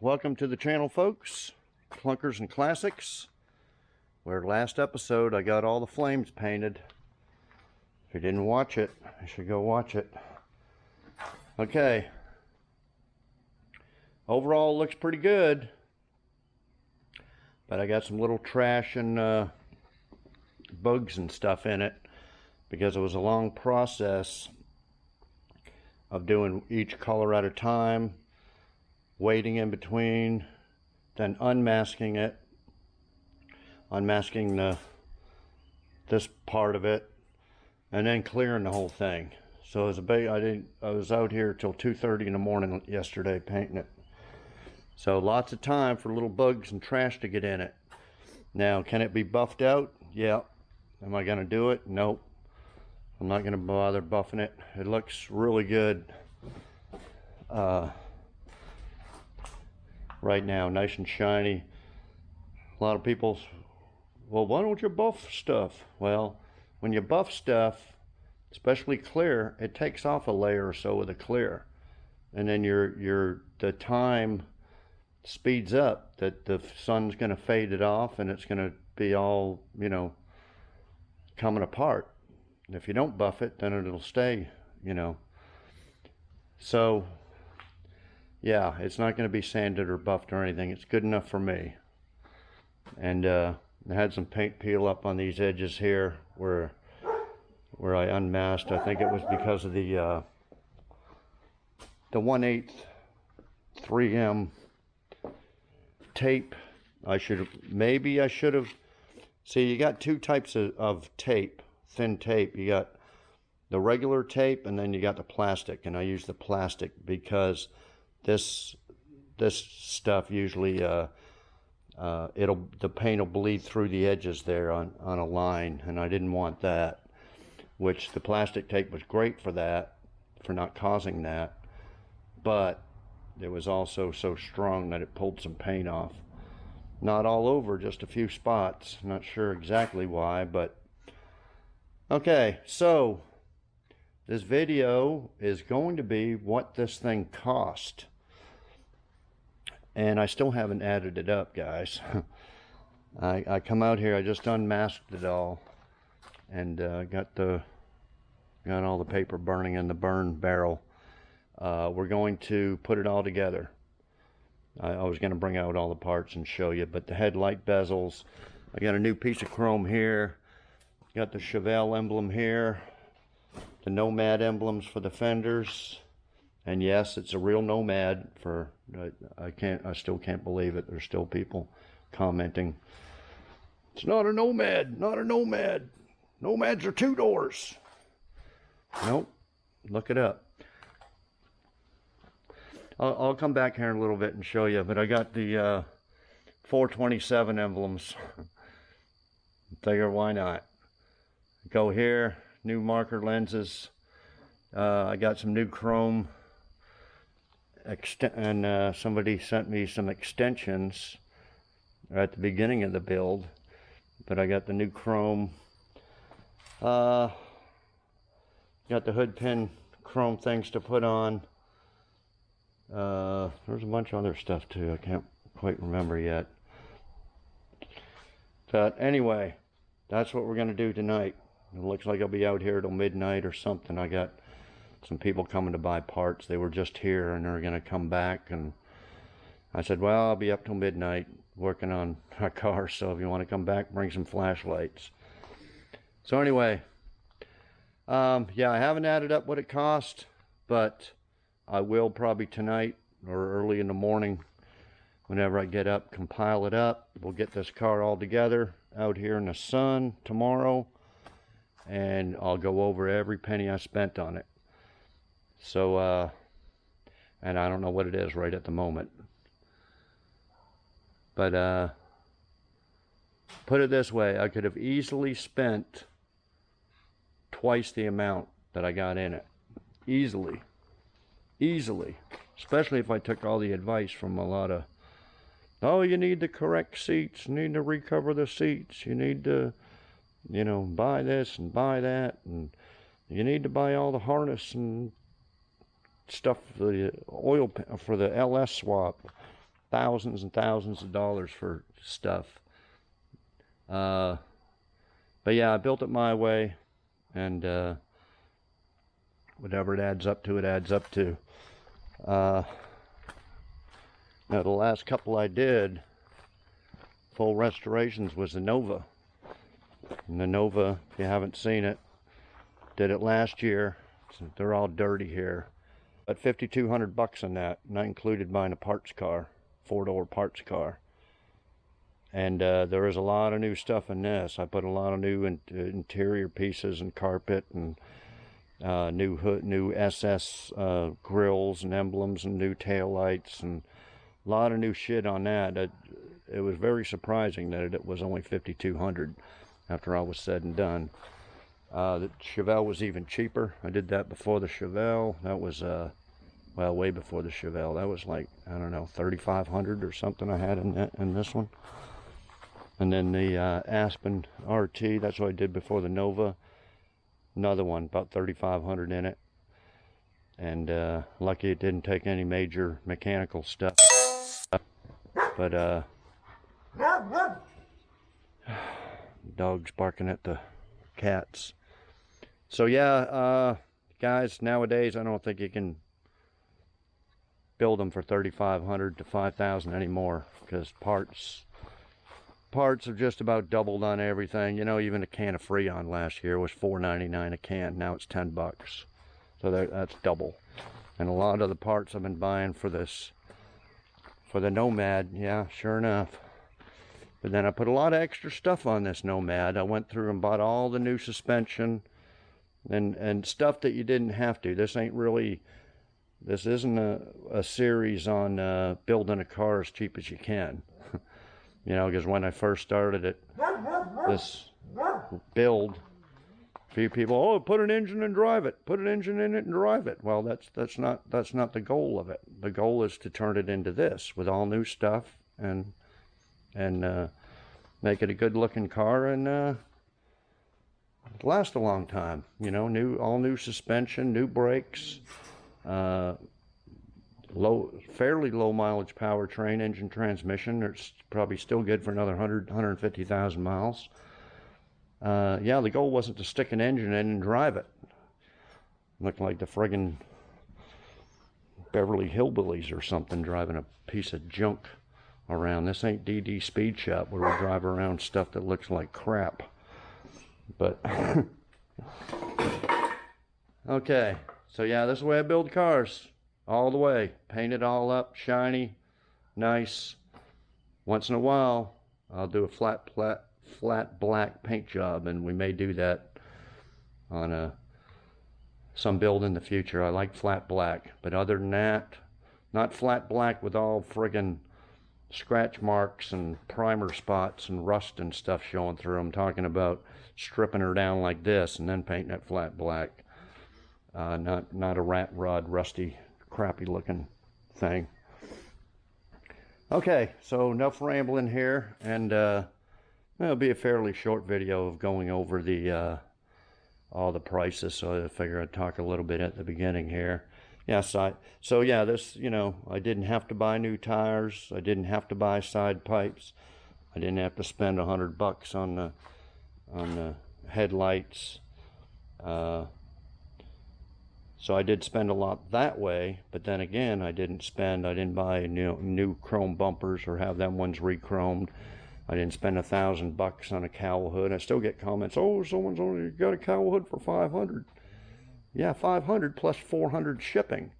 Welcome to the channel, folks. Clunkers and Classics. Where last episode I got all the flames painted. If you didn't watch it, you should go watch it. Okay. Overall, looks pretty good. But I got some little trash and bugs and stuff in it because it was a long process of doing each color at a time, waiting in between, then unmasking it, unmasking this part of it, and then clearing the whole thing. So as I was out here till 2:30 in the morning yesterday painting it. So lots of time for little bugs and trash to get in it. Now, can it be buffed out? Yeah. Am I gonna do it? Nope. I'm not gonna bother buffing it. It looks really good right now, nice and shiny. A lot of people, well, why don't you buff stuff? Well, when you buff stuff, especially clear, it takes off a layer or so of the clear, and then the time speeds up that the sun's going to fade it off, and it's going to be all, coming apart. And if you don't buff it, then it'll stay, So yeah, it's not going to be sanded or buffed or anything. It's good enough for me. And I had some paint peel up on these edges here where I unmasked. I think it was because of the 1/8 3M tape. I should have. See, you got two types of tape, thin tape. You got the regular tape, and then you got the plastic. And I use the plastic because this stuff usually the paint will bleed through the edges there on a line, and I didn't want that. Which the plastic tape was great for that, for not causing that, but it was also so strong that it pulled some paint off. Not all over, just a few spots. Not sure exactly why, but okay. So this video is going to be what this thing cost. And I still haven't added it up, guys. I come out here, I just unmasked it all, and got all the paper burning in the burn barrel. We're going to put it all together. I was going to bring out all the parts and show you, but the headlight bezels, I got a new piece of chrome here, got the Chevelle emblem here, the Nomad emblems for the fenders, and yes, it's a real Nomad. I still can't believe it. There's still people commenting, it's not a Nomad, not a Nomad. Nomads are 2 doors. Nope, look it up. I'll come back here in a little bit and show you, but I got the 427 emblems. Figure, why not? Go here, new marker lenses. I got some new chrome, and somebody sent me some extensions at the beginning of the build, but I got the new chrome. Got the hood pin chrome things to put on. There's a bunch of other stuff too. I can't quite remember yet. But anyway, that's what we're going to do tonight. It looks like I'll be out here till midnight or something. I got some people coming to buy parts. They were just here and they're going to come back. And I said, well, I'll be up till midnight working on a car. So if you want to come back, bring some flashlights. So anyway, yeah, I haven't added up what it cost, but I will probably tonight or early in the morning, whenever I get up, compile it up. We'll get this car all together out here in the sun tomorrow, and I'll go over every penny I spent on it. So, and I don't know what it is right at the moment. But, put it this way, I could have easily spent twice the amount that I got in it. Easily. Especially if I took all the advice from a lot of, oh, you need the correct seats, you need to recover the seats, you need to, buy this and buy that, and you need to buy all the harness and stuff for the oil, for the LS swap. thousands and thousands of dollars for stuff. But yeah, I built it my way, and whatever it adds up to, it adds up to. Now the last couple I did, full restorations, was the Nova. And the Nova, if you haven't seen it, did it last year. So they're all dirty here. But $5,200 on that, and I included buying a parts car, 4-door parts car. And there is a lot of new stuff in this. I put a lot of new interior pieces and carpet and new hood, new SS grills and emblems and new tail lights and a lot of new shit on that. It was very surprising that it was only $5,200 after all was said and done. The Chevelle was even cheaper. I did that before the Chevelle. That was well, way before the Chevelle. That was like, I don't know, $3,500 or something I had in this one. And then the Aspen RT, that's what I did before the Nova. Another one, about $3,500 in it. And lucky it didn't take any major mechanical stuff. But dog's barking at the cats. So yeah, guys, nowadays I don't think you can build them for $3,500 to $5,000 anymore, because parts have just about doubled on everything. You know, even a can of Freon last year was $4.99 a can. Now it's $10. So that's double. And a lot of the parts I've been buying for this, for the Nomad, yeah, sure enough. But then I put a lot of extra stuff on this Nomad. I went through and bought all the new suspension and stuff that you didn't have to. This isn't a series on building a car as cheap as you can. You know, because when I first started it, this build, a few people, oh, put an engine and drive it. Put an engine in it and drive it. Well, that's not the goal of it. The goal is to turn it into this with all new stuff and make it a good-looking car and last a long time. You know, all new suspension, new brakes, fairly low mileage powertrain, engine transmission. It's probably still good for another 150,000 miles. Yeah, the goal wasn't to stick an engine in and drive it. Looked like the friggin' Beverly Hillbillies or something driving a piece of junk around. This ain't DD Speed Shop where we drive around stuff that looks like crap. But okay, so yeah, this is the way I build cars. All the way, paint it all up, shiny, nice. Once in a while, I'll do a flat black paint job, and we may do that on some build in the future. I like flat black, but other than that, not flat black with all friggin' scratch marks and primer spots and rust and stuff showing through. I'm talking about stripping her down like this and then painting it flat black. Not a rat rod, rusty, crappy looking thing. Okay, so enough rambling here, and it'll be a fairly short video of going over the all the prices. So I figure I'd talk a little bit at the beginning here. Yes, so yeah, this, you know, I didn't have to buy new tires. I didn't have to buy side pipes. I didn't have to spend $100 on the headlights. So I did spend a lot that way, but then again, I didn't buy new chrome bumpers or have them ones re-chromed. I didn't spend $1,000 on a cowl hood. I still get comments, oh, someone's only got a cowl hood for $500. Yeah, $500 plus $400 shipping.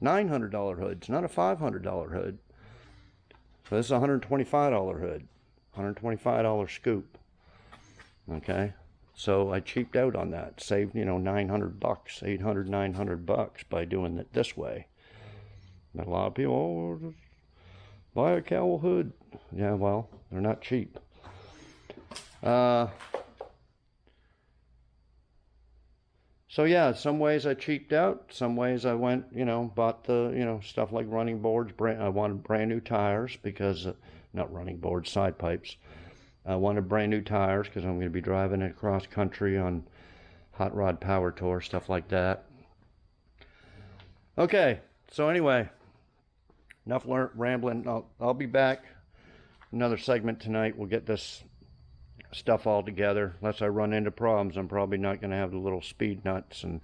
$900 hood's not a $500 hood. So this is a $125 hood, $125 scoop. Okay. So I cheaped out on that, saved, you know, $900, $800, $900 by doing it this way. And a lot of people, oh, just buy a cowl hood. Yeah, well, they're not cheap. So yeah, some ways I cheaped out, some ways I went, you know, bought the, you know, stuff like running boards. I wanted brand new tires because, not running boards, side pipes. I wanted brand new tires because I'm going to be driving it across country on hot rod power tour, stuff like that. Okay, so anyway, enough rambling. I'll be back. Another segment tonight. We'll get this stuff all together. Unless I run into problems, I'm probably not going to have the little speed nuts and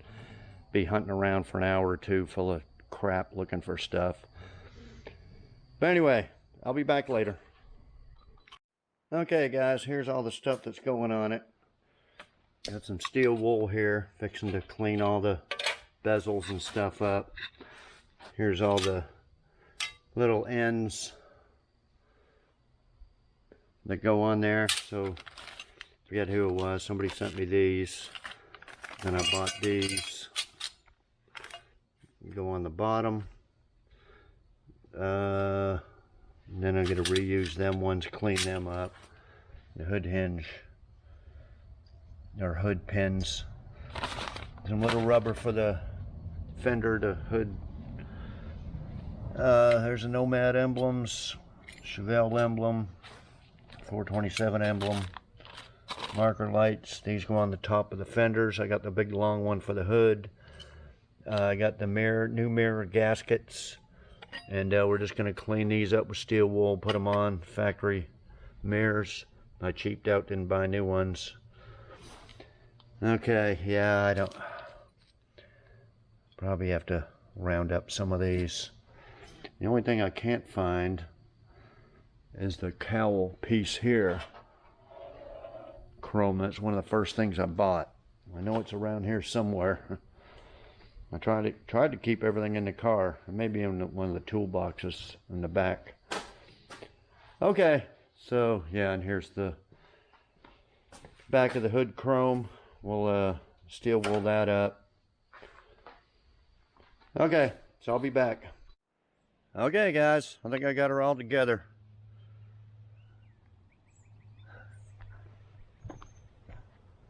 be hunting around for an hour or two full of crap looking for stuff. But anyway, I'll be back later. Okay guys, here's all the stuff that's going on it. Got some steel wool here, fixing to clean all the bezels and stuff up. Here's all the little ends that go on there. So forget who it was, somebody sent me these, then I bought these. Go on the bottom, then I'm going to reuse them ones, clean them up. The hood hinge or hood pins, some little rubber for the fender to hood. There's the Nomad emblems, Chevelle emblem, 427 emblem, marker lights. These go on the top of the fenders. I got the big long one for the hood. I got the new mirror gaskets, and we're just going to clean these up with steel wool, put them on factory mirrors. I cheaped out, didn't buy new ones. Okay, yeah, I don't probably have to round up some of these. The only thing I can't find is the cowl piece here, chrome. That's one of the first things I bought. I know it's around here somewhere. I tried to keep everything in the car, maybe in one of the toolboxes in the back. Okay, so yeah, and here's the back of the hood chrome. We'll steel wool that up. Okay, so I'll be back. Okay guys, I think I got her all together. I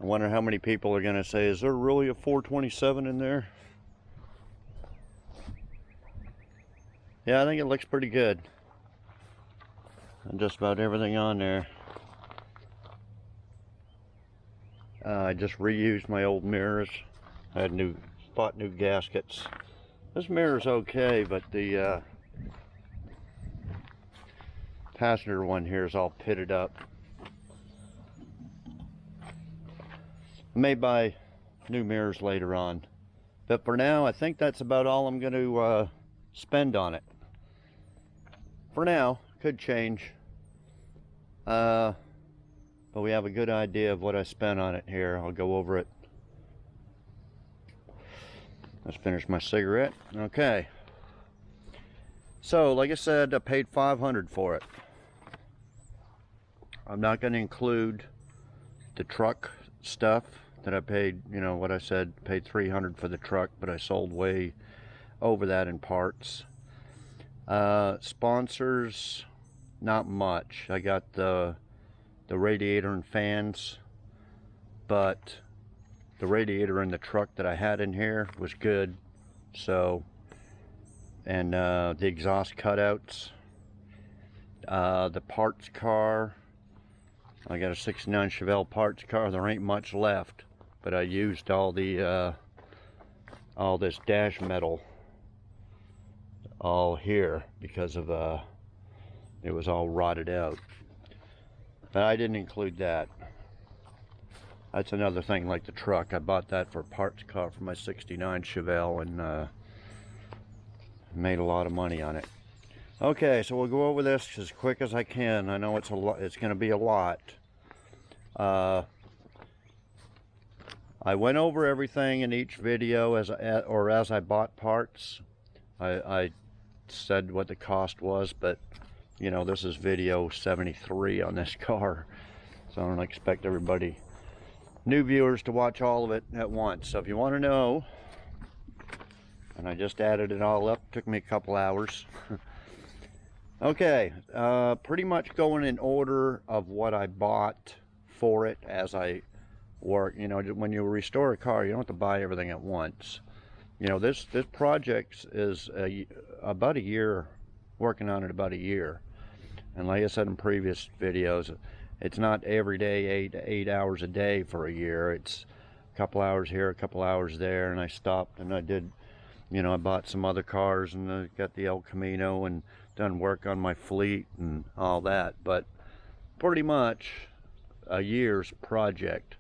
wonder how many people are going to say, is there really a 427 in there? Yeah, I think it looks pretty good. And just about everything on there. I just reused my old mirrors. I had bought new gaskets. This mirror's okay, but the passenger one here is all pitted up. I may buy new mirrors later on, but for now I think that's about all I'm going to spend on it. For now, could change, but we have a good idea of what I spent on it here. I'll go over it. Let's finish my cigarette. Okay, so like I said, I paid $500 for it. I'm not going to include the truck stuff that I paid, you know what I said, paid $300 for the truck, but I sold way over that in parts. Sponsors, not much. I got the radiator and fans, but the radiator in the truck that I had in here was good. So, and the exhaust cutouts, the parts car. I got a '69 Chevelle parts car. There ain't much left, but I used all the all this dash metal all here because of it was all rotted out. But I didn't include that. That's another thing, like the truck. I bought that for a parts car for my '69 Chevelle and made a lot of money on it. Okay, so we'll go over this as quick as I can. I know it's a lot. It's going to be a lot. I went over everything in each video as I bought parts. I said what the cost was, but you know, this is video 73 on this car, so I don't expect everybody, new viewers, to watch all of it at once. So if you want to know, and I just added it all up, took me a couple hours. Okay, pretty much going in order of what I bought for it as I work. You know, when you restore a car, you don't have to buy everything at once. You know, this project is about a year, working on it about a year. And like I said in previous videos, it's not every day 8 hours a day for a year. It's a couple hours here, a couple hours there, and I stopped and I did, you know, I bought some other cars, and I got the El Camino and done work on my fleet and all that, but pretty much a year's project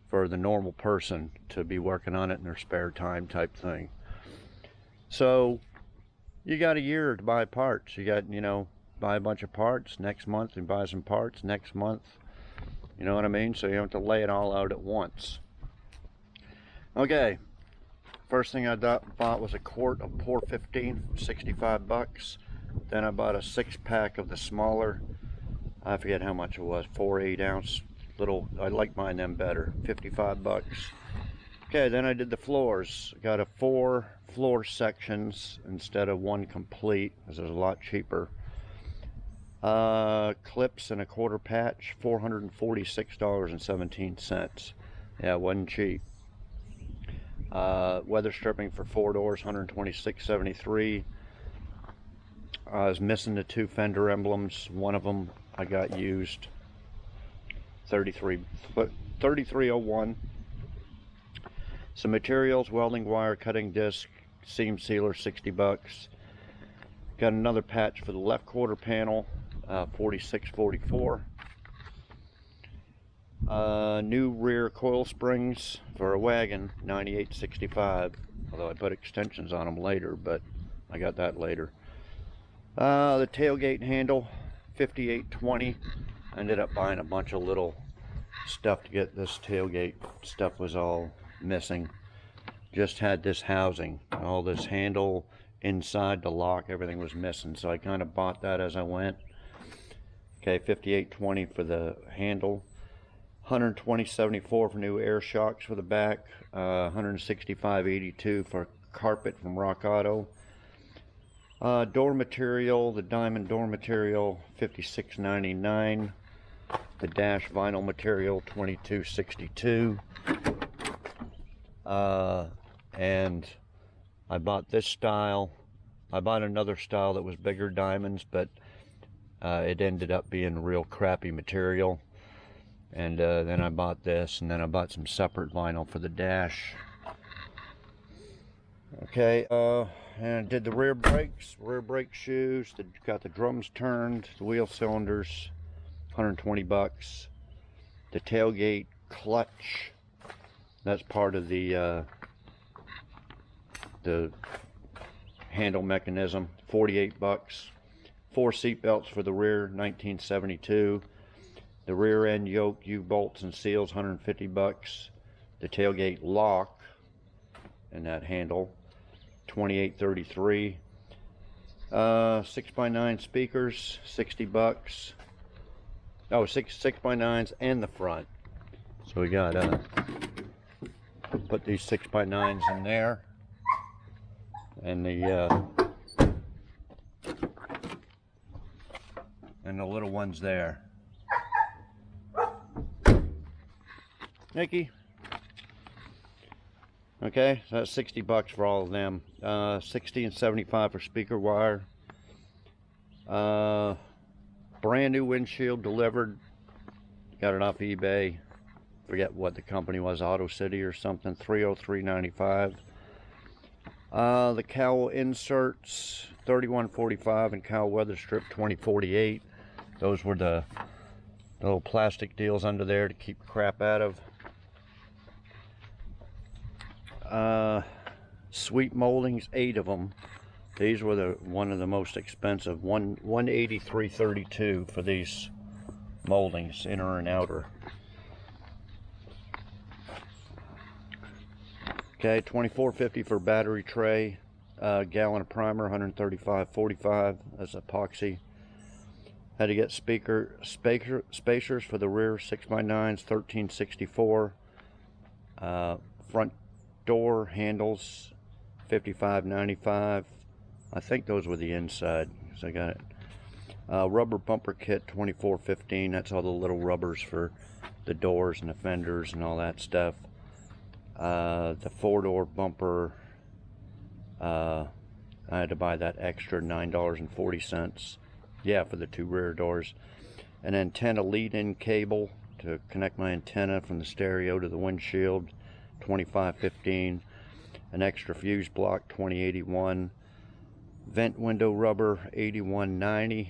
for the normal person to be working on it in their spare time type thing. So you got a year to buy parts. You got, you know, buy a bunch of parts next month and buy some parts next month. You know what I mean? So you don't have to lay it all out at once. Okay, first thing I bought was a quart of Pour 15, 65 bucks. Then I bought a 6-pack of the smaller, I forget how much it was, 4 8-ounce little, I like mine them better, 55 bucks. Okay, then I did the floors. Got a 4 floor sections instead of 1 complete, because it was a lot cheaper. Clips and a quarter patch, $446.17. Yeah, it wasn't cheap. Weather stripping for 4 doors, $126.73. I was missing the 2 fender emblems. One of them I got used, $33.01. Some materials, welding wire, cutting disc, seam sealer, 60 bucks. Got another patch for the left quarter panel, $46.44. New rear coil springs for a wagon, $98.65. Although I put extensions on them later, but I got that later. The tailgate handle, $58.20. I ended up buying a bunch of little stuff to get this tailgate. Stuff was all missing. Just had this housing, all this handle inside the lock, everything was missing, so I kind of bought that as I went. Okay, $58.20 for the handle, $120.74 for new air shocks for the back, $165.82 for carpet from Rock Auto. Door material, the diamond door material, $56.99. The dash vinyl material, $22.62. And I bought this style. I bought another style that was bigger diamonds, but it ended up being real crappy material. And then I bought this, and then I bought some separate vinyl for the dash. Okay, and I did the rear brakes, rear brake shoes, got the drums turned, the wheel cylinders, 120 bucks. The tailgate clutch, that's part of the handle mechanism, 48 bucks. 4 seat belts for the rear, 1972. The rear end yoke, U-bolts and seals, 150 bucks. The tailgate lock and that handle, 28.33. 6x9 speakers, 60 bucks. Oh, 6x9s and the front. So we got put these 6x9s in there, and the little ones there. Nikki. Okay, so that's 60 bucks for all of them. 60 and 75 for speaker wire. Brand new windshield delivered. Got it off eBay. Forget what the company was, Auto City or something. $303.95. The cowl inserts, $31.45, and cowl weather strip, $20.48. Those were the little plastic deals under there to keep crap out of. Sweet moldings, 8 of them. These were one of the most expensive. $183.32 for these moldings, inner and outer. Okay, $24.50 for battery tray. Gallon of primer, $135.45. That's epoxy. Had to get spacers for the rear 6x9s, $13.64. Front door handles, $55.95. I think those were the inside, so I got it. Rubber bumper kit, $24.15. That's all the little rubbers for the doors and the fenders and all that stuff. The 4-door bumper, I had to buy that extra, $9.40. Yeah, for the 2 rear doors. An antenna lead-in cable to connect my antenna from the stereo to the windshield, $25.15. An extra fuse block, $20.81. Vent window rubber, $81.90.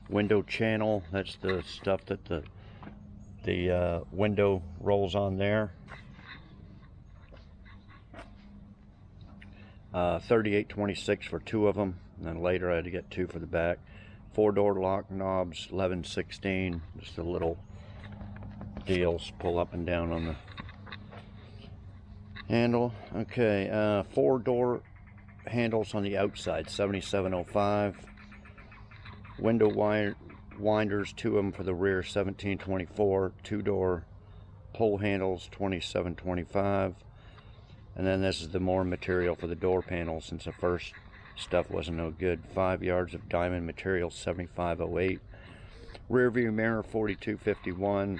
Window channel, that's the stuff that the window rolls on there. $38.26 for 2 of them, and then later I had to get 2 for the back. 4-door lock knobs, $11.16. Just the little deals, pull up and down on the handle. Okay, 4-door handles on the outside, $77.05. Window winders, 2 of them for the rear, $17.24. 2-door pull handles, $27.25. And then this is the more material for the door panels, since the first stuff wasn't no good. 5 yards of diamond material, $75.08. Rear view mirror, $42.51.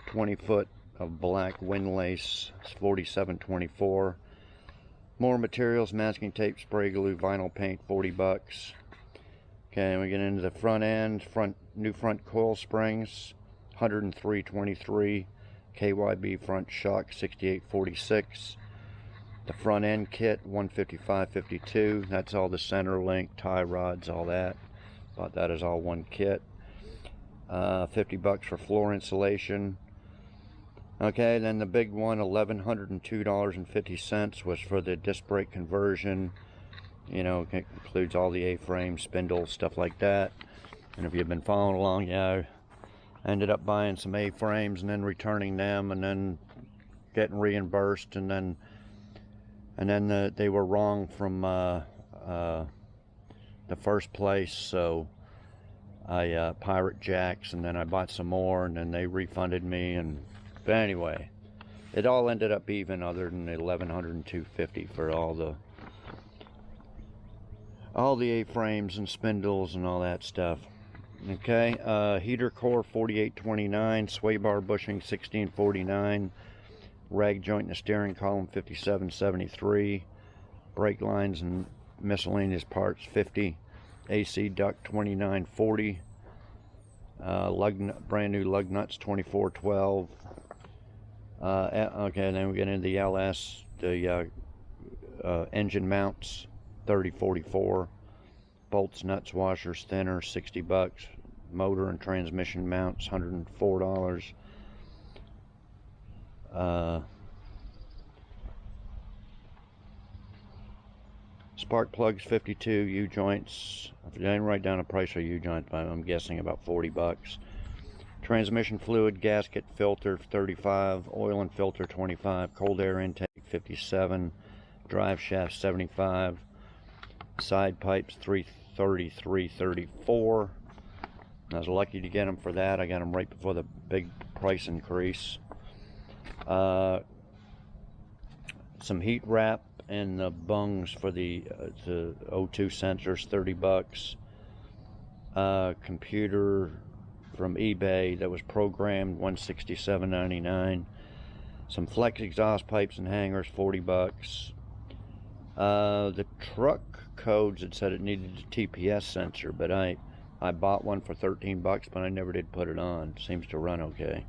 20 foot of black wind lace, $47.24. More materials, masking tape, spray glue, vinyl paint, $40. Okay, we get into the front end. New front coil springs, $103.23. KYB front shock, $68.46. The front end kit, $155.52. That's all the center link, tie rods, all that. Bought that as all one kit. $50 for floor insulation. Okay, then the big one, $1,102.50, was for the disc brake conversion. You know, it includes all the A-frames, spindles, stuff like that. And if you've been following along, yeah, I ended up buying some A-frames and then returning them and then getting reimbursed, and then they were wrong from the first place, so I pirate jacks, and then I bought some more, and then they refunded me. And but anyway, it all ended up even, other than the $1,102.50 for all the A-frames and spindles and all that stuff. Okay, heater core, $48.29. Sway bar bushing, $16.49. Rag joint in the steering column, $57.73. Brake lines and miscellaneous parts, $50. AC duct, $29.40. Brand new lug nuts, $24.12. Okay, then we get into the LS, the engine mounts, $30.44. Bolts, nuts, washers, thinner, $60. Motor and transmission mounts, $104. Spark plugs, 52. U-joints, I didn't write down a price for U-joints, but I'm guessing about $40. Transmission fluid, gasket, filter, $35. Oil and filter, $25. Cold air intake, $57. Drive shaft, $75. Side pipes, $333.34. I was lucky to get them for that. I got them right before the big price increase. Some heat wrap and the bungs for the O2 sensors, $30. Computer from eBay that was programmed, $167.99. Some flex exhaust pipes and hangers, $40. The truck codes, it said it needed a TPS sensor, but I bought one for $13, but I never did put it on. Seems to run okay.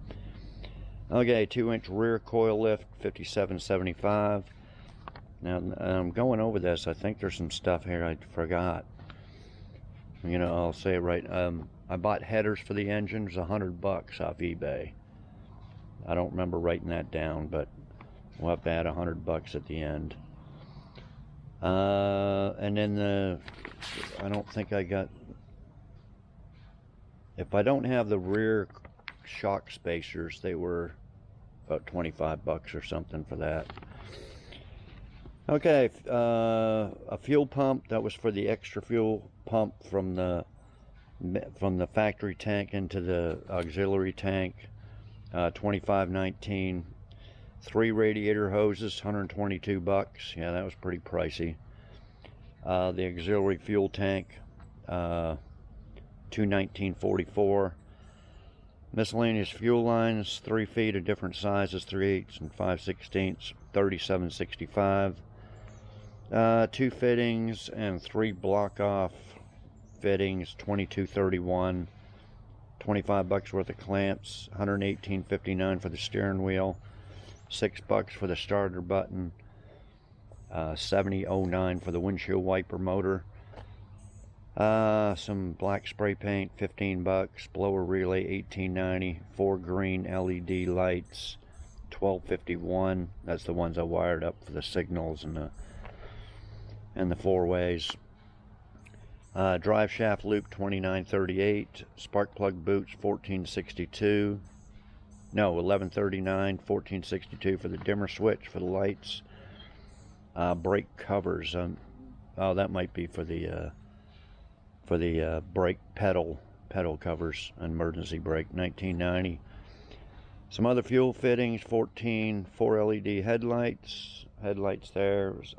Okay, 2-inch rear coil lift, $57.75. Now, I'm going over this. I think there's some stuff here I forgot. You know, I'll say it right. I bought headers for the engines, $100 off eBay. I don't remember writing that down, but we'll have to add $100 at the end. And then I don't think I got, if I don't have the rear shock spacers, they were about $25 or something for that. Okay, a fuel pump, that was for the extra fuel pump from the factory tank into the auxiliary tank, $25.19. 3 radiator hoses, $122. Yeah, that was pretty pricey. The auxiliary fuel tank, $219.44. Miscellaneous fuel lines, 3 feet of different sizes, 3/8 and 5/16, $37.65. 2 fittings and 3 block off fittings, $22.31. $25 worth of clamps, $118.59 for the steering wheel, $6 for the starter button. $70.09 for the windshield wiper motor. Some black spray paint, 15 bucks. Blower relay, $18.90. 4 green LED lights, $12.51. That's the ones I wired up for the signals and the four ways. Drive shaft loop, $29.38. Spark plug boots, $14.62. No, $11.39. $14.62 for the dimmer switch for the lights. Brake covers. Oh, that might be for the brake pedal covers. Emergency brake, $19.90. Some other fuel fittings, $14. 4 LED headlights. Headlights there was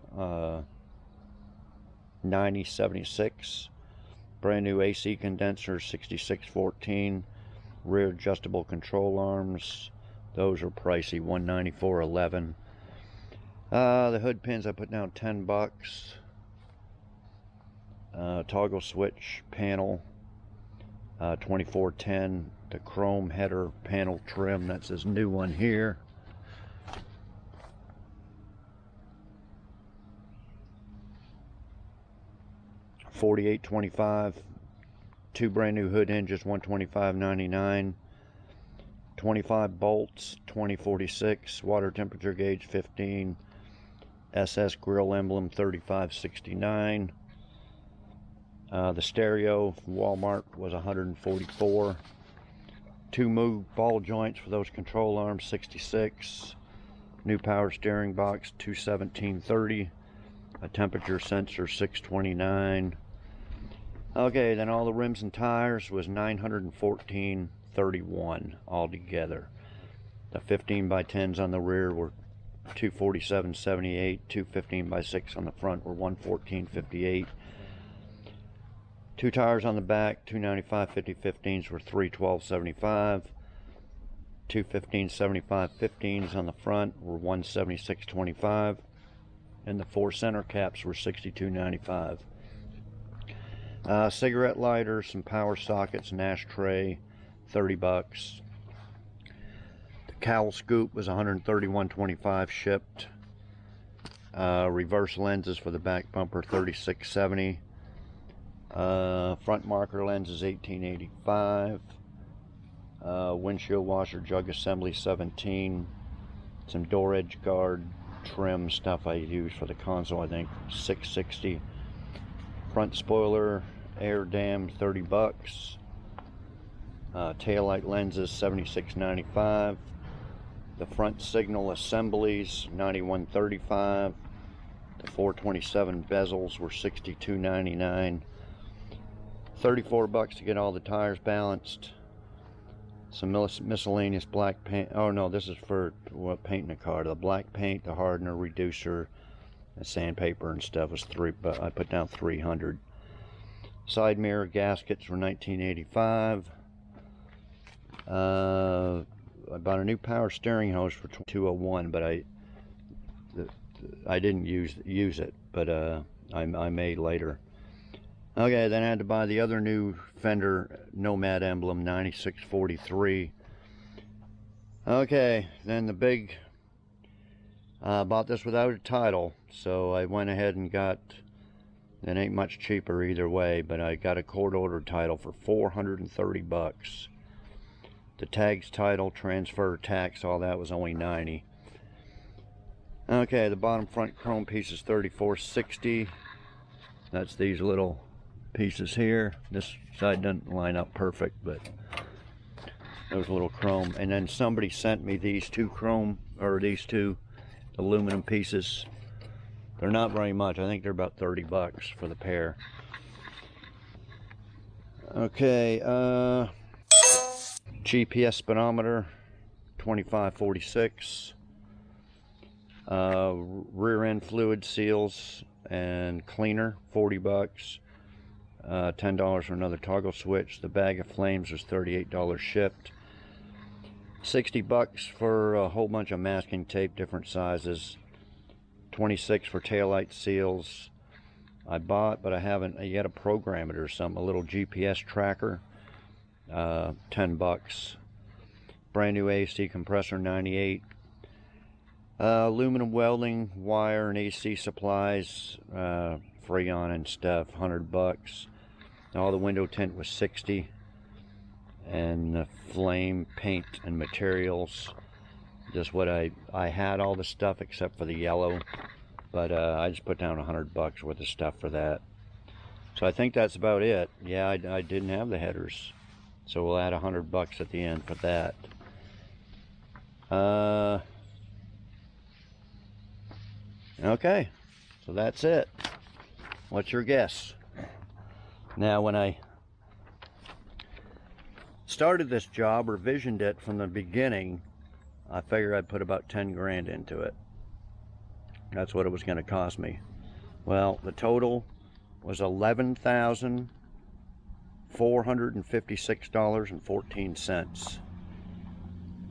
$90.76. Brand new AC condenser, $66.14. Rear adjustable control arms, those are pricey, $194.11. The hood pins I put down, 10 bucks. Toggle switch panel, $24.10. The chrome header panel trim, that's this new one here, $48.25. 2 brand new hood hinges, $125.99. 25 bolts, $20.46. Water temperature gauge, $15. SS grill emblem, $35.69. The stereo from Walmart was $144. 2 Moog ball joints for those control arms, $66. New power steering box, $217.30. A temperature sensor, $629. Okay, then all the rims and tires was $914.31 altogether. The 15 by 10s on the rear were $247.78. 2 15 by 6 on the front were $114.58. 2 tires on the back, 295 50/15s were $312.75. 2 15/75 15s on the front were $176.25. And the 4 center caps were $62.95. Cigarette lighters, some power sockets, an ashtray, 30 bucks. The cowl scoop was $131.25 shipped. Reverse lenses for the back bumper, $36.70. Front marker lenses, $18.85. Windshield washer jug assembly, $17. Some door edge guard trim stuff I use for the console, I think, $6.60. Front spoiler air dam, 30 bucks. Taillight lenses, $76.95. The front signal assemblies, $91.35. The 427 bezels were $62.99. 34 bucks to get all the tires balanced. Some miscellaneous black paint. Oh no, this is for painting a car. The black paint, the hardener, reducer, the sandpaper and stuff was but I put down 300. Side mirror gaskets were $19.85. I bought a new power steering hose for $201, but I didn't use it, but I may later. Okay, then I had to buy the other new Fender Nomad emblem, $96.43. Okay, then the big, bought this without a title, so I went ahead and got, it ain't much cheaper either way, but I got a court ordered title for 430 bucks. The tags, title, transfer, tax, all that was only 90. Okay, the bottom front chrome piece is $34.60. That's these little pieces here. This side doesn't line up perfect, but those little chrome. And then somebody sent me these two aluminum pieces. They're not very much. I think they're about 30 bucks for the pair. Okay, GPS speedometer, $25.46. Rear end fluid seals and cleaner, 40 bucks. $10 for another toggle switch. The bag of flames was $38 shipped. 60 bucks for a whole bunch of masking tape, different sizes. 26 for taillight seals. I bought, but I haven't yet, a program it or something, a little GPS tracker, 10 bucks. Brand new AC compressor, 98. Aluminum welding, wire, and AC supplies, Freon and stuff, $100. All the window tint was $60, and the flame, paint, and materials, just what I had all the stuff except for the yellow, but I just put down $100 worth of stuff for that. So I think that's about it. Yeah, I didn't have the headers, so we'll add $100 at the end for that. Okay, so that's it. What's your guess? Now, when I started this job, or visioned it from the beginning, I figured I'd put about 10 grand into it. That's what it was going to cost me. Well, the total was $11,456.14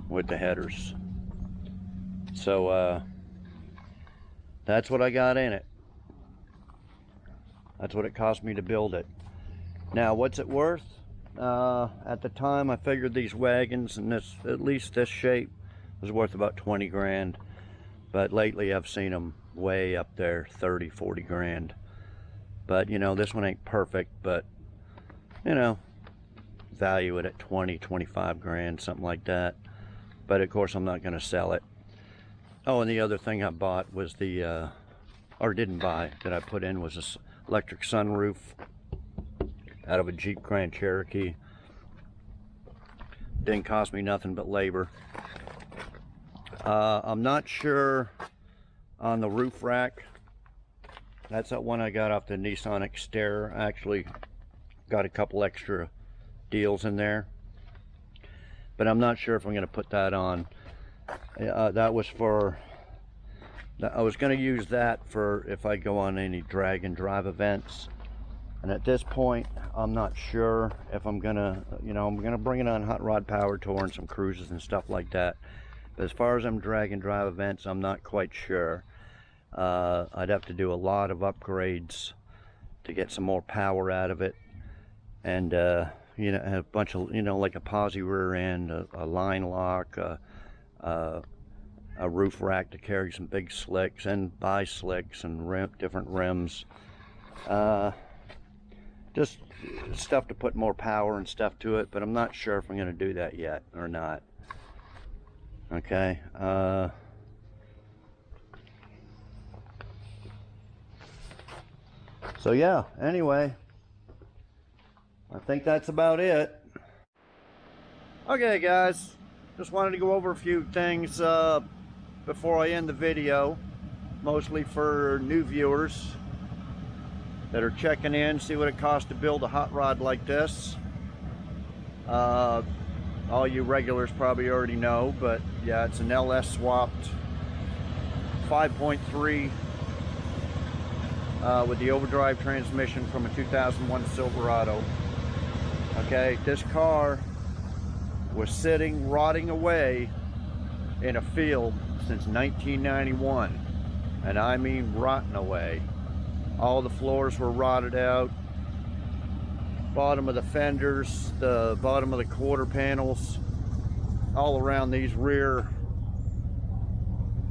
with the headers. So that's what I got in it. That's what it cost me to build it. Now, what's it worth? At the time, I figured these wagons in this, at least this shape, was worth about 20 grand. But lately I've seen them way up there, 30, 40 grand. But, you know, this one ain't perfect, but, you know, value it at 20, 25 grand, something like that. But of course I'm not going to sell it. Oh, and the other thing I bought was the, or didn't buy, that I put in was this electric sunroof out of a Jeep Grand Cherokee. Didn't cost me nothing but labor. I'm not sure on the roof rack. That's that one I got off the Nissan Xterra. I actually got a couple extra deals in there, but I'm not sure if I'm going to put that on. That was for, I was going to use that for if I go on any drag and drive events. And at this point, I'm not sure if I'm gonna, you know, I'm gonna bring it on Hot Rod Power Tour and some cruises and stuff like that. But as far as them drag and drive events, I'm not quite sure. I'd have to do a lot of upgrades to get some more power out of it. And, you know, a bunch of, you know, like a posi rear end, a line lock, a roof rack to carry some big slicks and bi-slicks and different rims. Just stuff to put more power and stuff to it, but I'm not sure if I'm going to do that yet or not. Okay. So yeah, anyway, I think that's about it. Okay guys, just wanted to go over a few things before I end the video, mostly for new viewers that are checking in, see what it costs to build a hot rod like this. All you regulars probably already know, but yeah, it's an LS swapped 5.3 with the overdrive transmission from a 2001 Silverado. Okay, this car was sitting, rotting away in a field since 1991, and I mean rotting away. All the floors were rotted out, bottom of the fenders, the bottom of the quarter panels, all around these rear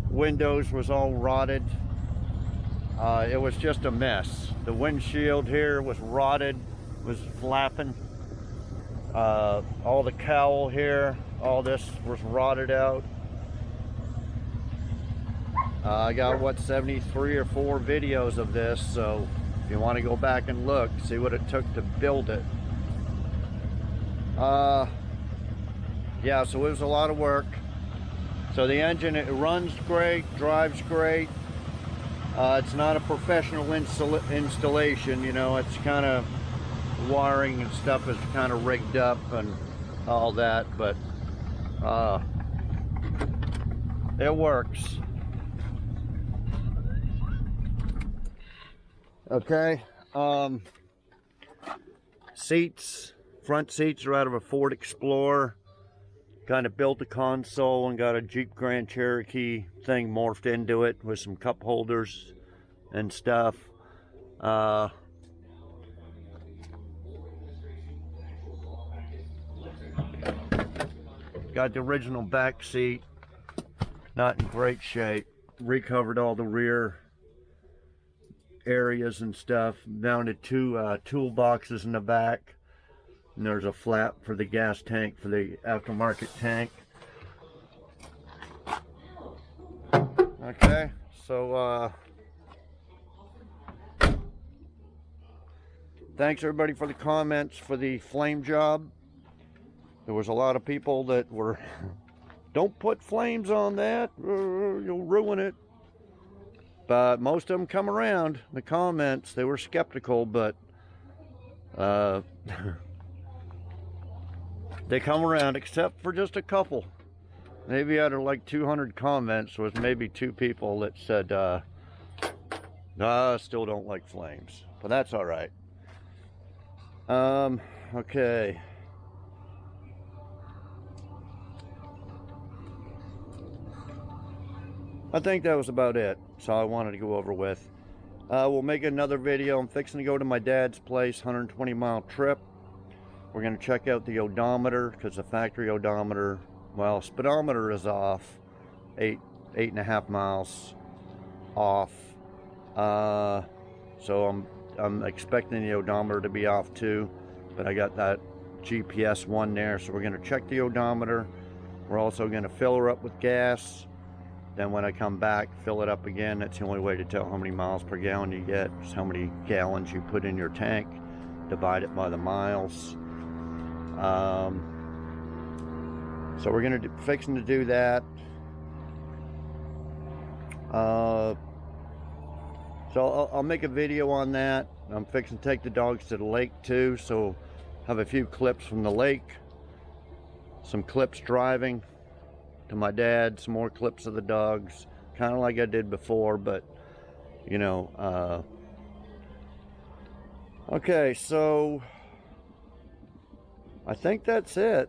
windows was all rotted. It was just a mess. The windshield here was rotted, was flapping. All the cowl here, all this was rotted out. I got, what, 73 or 4 videos of this, so if you want to go back and look, see what it took to build it. Yeah, so it was a lot of work. So the engine, it runs great, drives great. It's not a professional installation, you know, it's kind of wiring and stuff is kind of rigged up and all that, but it works. Okay, seats, front seats are out of a Ford Explorer. Kind of built a console and got a Jeep Grand Cherokee thing morphed into it with some cup holders and stuff. Got the original back seat. not in great shape. Recovered all the rear areas and stuff. Mounted two toolboxes in the back. And there's a flap for the gas tank, for the aftermarket tank. Okay, so thanks everybody for the comments for the flame job. There was a lot of people that were, don't put flames on that, you'll ruin it. But most of them come around, the comments, they were skeptical, but they come around, except for just a couple. Maybe out of like 200 comments was maybe 2 people that said, I still don't like flames, but that's all right. Okay. I think that was about it. That's all I wanted to go over with. We'll make another video. I'm fixing to go to my dad's place, 120-mile trip. We're going to check out the odometer, because the factory odometer, well, speedometer is off, 8.5 miles off. So I'm expecting the odometer to be off too, but I got that GPS one there, so we're going to check the odometer. We're also going to fill her up with gas. Then when I come back, fill it up again. That's the only way to tell how many miles per gallon you get, is how many gallons you put in your tank. Divide it by the miles. So we're going to fixing to do that. So I'll make a video on that. I'm fixing to take the dogs to the lake too, so have a few clips from the lake, some clips driving to my dad, some more clips of the dogs, kind of like I did before, but you know, okay, so I think that's it.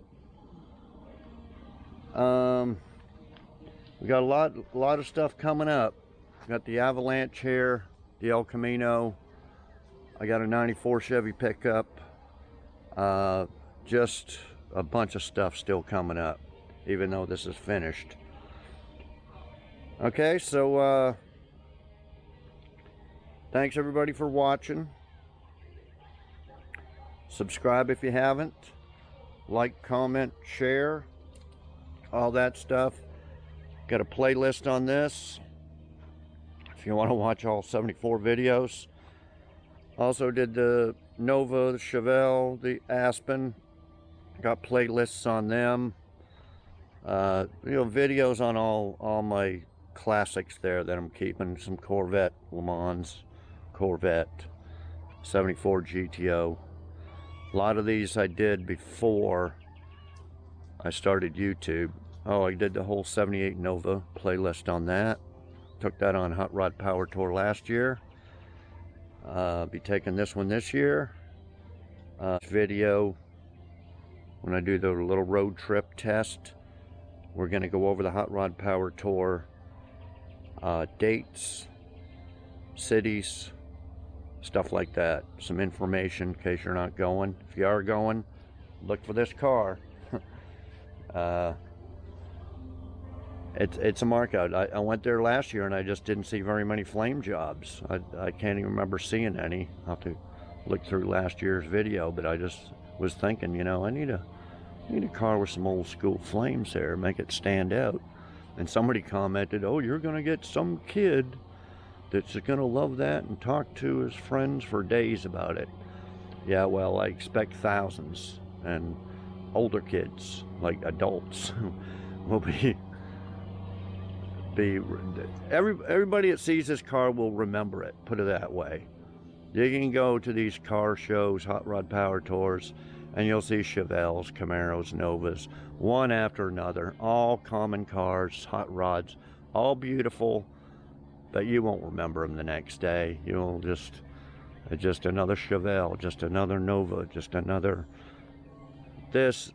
We got a lot of stuff coming up. We got the Avalanche here, the El Camino. I got a 94 Chevy pickup. Just a bunch of stuff still coming up, even though this is finished. Okay, so thanks everybody for watching. Subscribe if you haven't. Like, comment, share, all that stuff. Got a playlist on this if you want to watch all 74 videos. Also did the Nova, the Chevelle, the Aspen. Got playlists on them. You know, videos on all my classics there that I'm keeping. Some Corvette, Le Mans, Corvette, 74 GTO. A lot of these I did before I started YouTube. Oh, I did the whole 78 Nova playlist on that. Took that on Hot Rod Power Tour last year. Be taking this one this year. Video when I do the little road trip test. We're going to go over the Hot Rod Power Tour dates, cities, stuff like that. Some information in case you're not going. If you are going, look for this car. It's a markout. I went there last year and I just didn't see very many flame jobs. I can't even remember seeing any. I'll have to look through last year's video, but I just was thinking, you know, I need a car with some old school flames there, make it stand out. And somebody commented, oh, you're gonna get some kid that's gonna love that and talk to his friends for days about it. Yeah, well, I expect thousands, and older kids, like adults, will be everybody that sees this car will remember it, put it that way. You can go to these car shows, Hot Rod Power Tours, and you'll see Chevelles, Camaros, Novas, one after another, all common cars, hot rods, all beautiful, but you won't remember them the next day. You'll just another Chevelle, just another Nova, just another. This,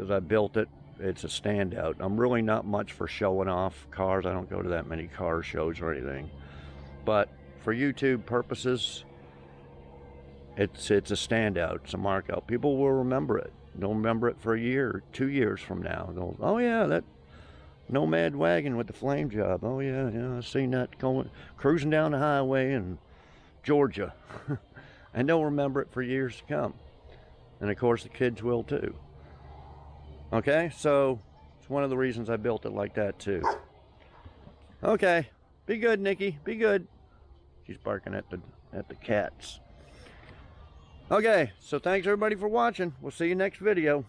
as I built it, it's a standout. I'm really not much for showing off cars. I don't go to that many car shows or anything. But for YouTube purposes, it's a standout. It's a markout. People will remember it. They'll remember it for a year, 2 years from now. They'll, oh yeah, Nomad wagon with the flame job. Oh yeah, yeah, I seen that going, cruising down the highway in Georgia. And they'll remember it for years to come. And of course the kids will too. Okay, so it's one of the reasons I built it like that too. Okay, be good, Nikki, be good. She's barking at the cats. Okay, so thanks everybody for watching. We'll see you next video.